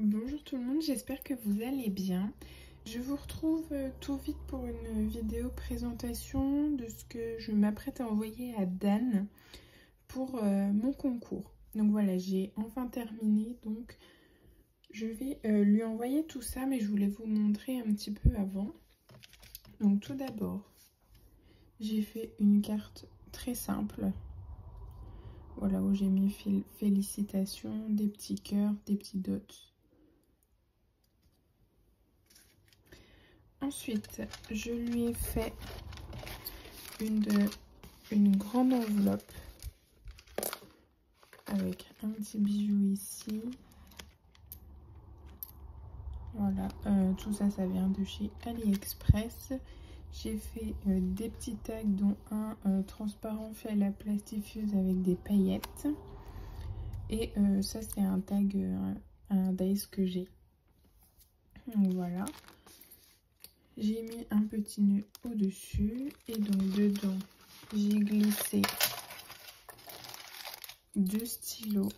Bonjour tout le monde, j'espère que vous allez bien. Je vous retrouve tout vite pour une vidéo présentation de ce que je m'apprête à envoyer à Dan pour mon concours. Donc voilà, j'ai enfin terminé, donc je vais lui envoyer tout ça, mais je voulais vous montrer un petit peu avant. Donc tout d'abord, j'ai fait une carte très simple. Voilà, où j'ai mis félicitations, des petits cœurs, des petits dots. Ensuite, je lui ai fait une grande enveloppe avec un petit bijou ici. Voilà, tout ça, ça vient de chez AliExpress. J'ai fait des petits tags, dont un transparent fait à la plastifieuse avec des paillettes. Et ça, c'est un tag, un dice que j'ai. Donc voilà. J'ai mis un petit nœud au-dessus et donc dedans, j'ai glissé deux stylos,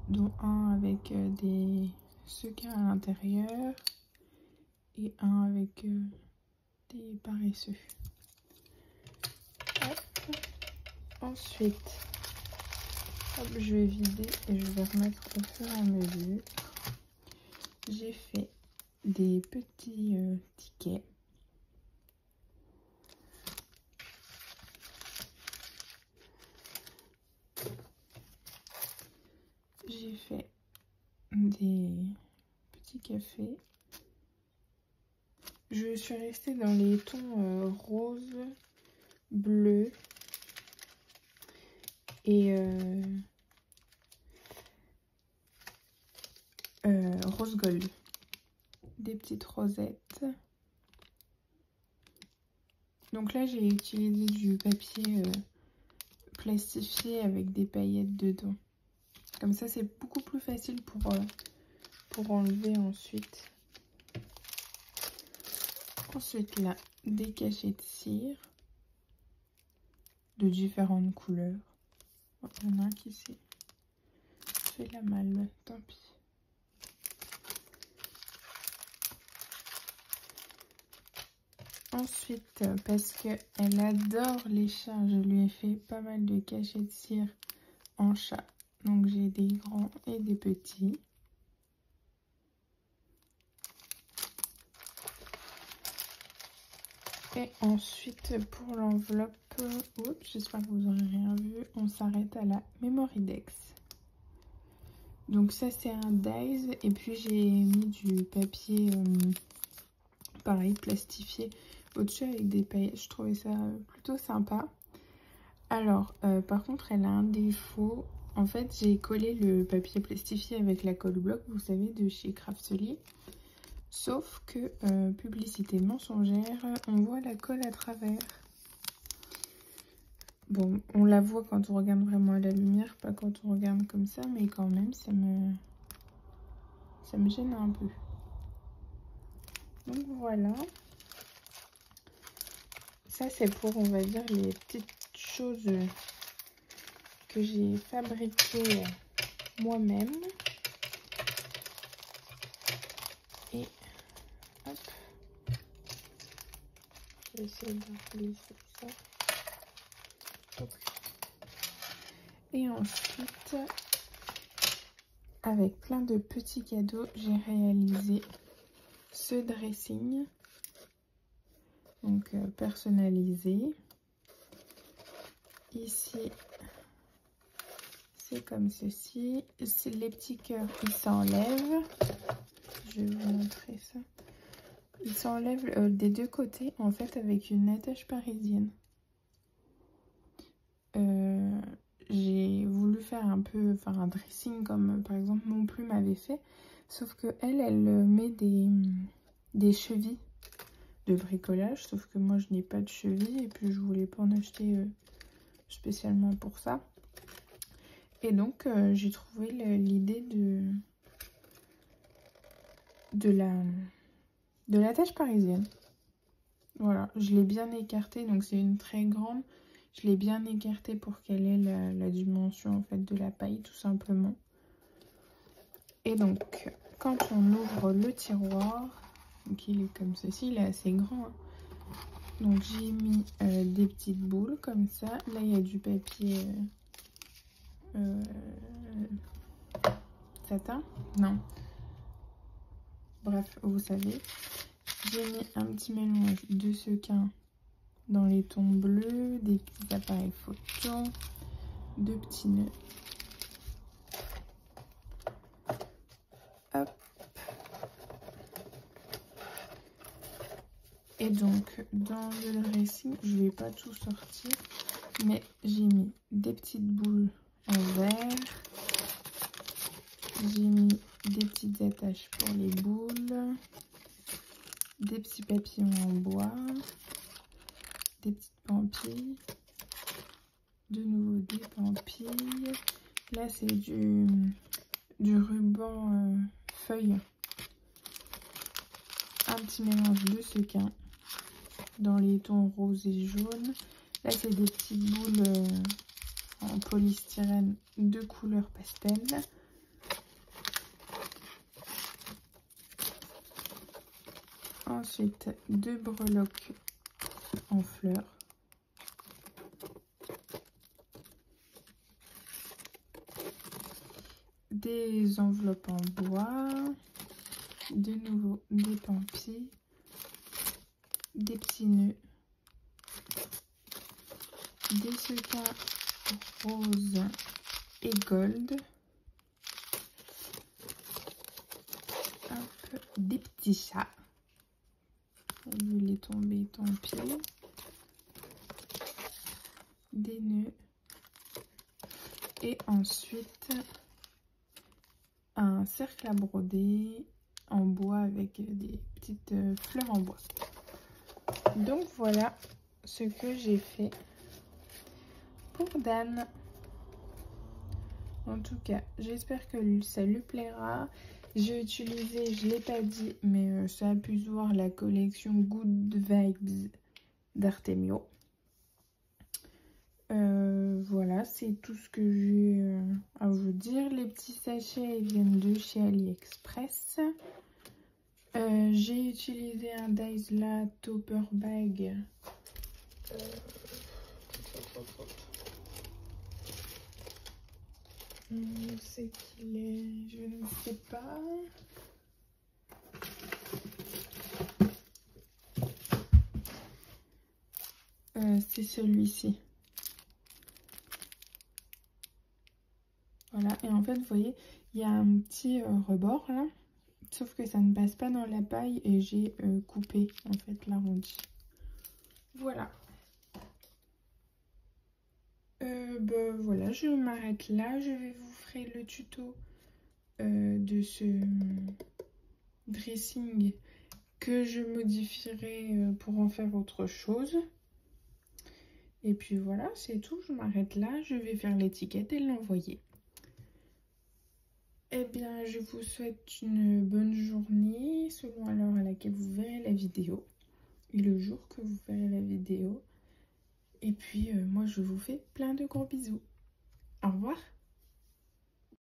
dont un avec des sequins à l'intérieur et un avec des paresseux. Hop. Ensuite, hop, je vais vider et je vais remettre au fur et à mesure. J'ai fait des petits tickets. J'ai fait des petits cafés. Je suis restée dans les tons rose, bleu et rose gold. Des petites rosettes. Donc là, j'ai utilisé du papier plastifié avec des paillettes dedans. Comme ça, c'est beaucoup plus facile pour enlever ensuite. Ensuite, là, des cachets de cire de différentes couleurs. Oh, il y en a un qui s'est fait la malle, tant pis. Ensuite, parce qu'elle adore les chats, je lui ai fait pas mal de cachets de cire en chat. Donc j'ai des grands et des petits. Et ensuite, pour l'enveloppe, j'espère que vous n'aurez rien vu, on s'arrête à la Memorydex. Donc ça, c'est un dies. Et puis j'ai mis du papier, pareil, plastifié au-dessus avec des paillettes. Je trouvais ça plutôt sympa. Alors, par contre, elle a un défaut. En fait, j'ai collé le papier plastifié avec la colle bloc, vous savez, de chez Craftly. Sauf que, publicité mensongère, on voit la colle à travers. Bon, on la voit quand on regarde vraiment à la lumière, pas quand on regarde comme ça, mais quand même, ça me gêne un peu. Donc voilà. Ça, c'est pour, on va dire, les petites choses que j'ai fabriquées moi-même. Et hop, je vais essayer de glisser ça. Hop. Et ensuite, avec plein de petits cadeaux, j'ai réalisé ce dressing. Donc personnalisé. Ici, c'est comme ceci. Les petits cœurs, ils s'enlèvent. Je vais vous montrer ça. Ils s'enlèvent des deux côtés, en fait, avec une attache parisienne. J'ai voulu faire un peu, enfin un dressing comme par exemple mon plume avait fait. Sauf que elle met des chevilles de bricolage. Sauf que moi, je n'ai pas de chevilles et puis je voulais pas en acheter spécialement pour ça. Et donc, j'ai trouvé l'idée de l'attache parisienne. Voilà, je l'ai bien écartée, donc c'est une très grande. Je l'ai bien écartée pour qu'elle ait la dimension en fait de la paille, tout simplement. Et donc, quand on ouvre le tiroir, donc il est comme ceci, il est assez grand, hein. Donc j'ai mis des petites boules comme ça. Là, il y a du papier satin. Non. Bref, vous savez. J'ai mis un petit mélange de sequins dans les tons bleus, des petits appareils photo, deux petits nœuds. Hop. Et donc, dans le dressing, je ne vais pas tout sortir, mais j'ai mis des petites boules en verre. J'ai mis des petites attaches pour les boules, des petits papillons en bois, des petites pampilles, de nouveau des pampilles. Là, c'est du ruban feuille. Un petit mélange de sequins dans les tons roses et jaunes. Là, c'est des petites boules en polystyrène de couleur pastel. Ensuite, deux breloques en fleurs. Des enveloppes en bois. De nouveau, des pampilles. Des petits nœuds. Des sequins roses et gold. Hop, des petits chats. Vu les tomber, tant pis. Des nœuds. Et ensuite, un cercle à broder en bois avec des petites fleurs en bois. Donc voilà ce que j'ai fait pour Dan. En tout cas, j'espère que ça lui plaira. J'ai utilisé, je ne l'ai pas dit, mais ça a pu se voir, la collection Good Vibes d'Artemio. Voilà, c'est tout ce que j'ai à vous dire. Les petits sachets ils viennent de chez AliExpress. J'ai utilisé un Daisla Topper Bag. Je sais qu'il est, je ne sais pas. C'est celui-ci. Voilà, et en fait, vous voyez, il y a un petit rebord là, sauf que ça ne passe pas dans la paille et j'ai coupé en fait l'arrondi. Voilà. Voilà, je m'arrête là. Je vais vous faire le tuto de ce dressing que je modifierai pour en faire autre chose. Et puis voilà, c'est tout. Je m'arrête là. Je vais faire l'étiquette et l'envoyer. Eh bien, je vous souhaite une bonne journée selon l'heure à laquelle vous verrez la vidéo et le jour que vous verrez la vidéo. Et puis, moi, je vous fais plein de gros bisous. Au revoir.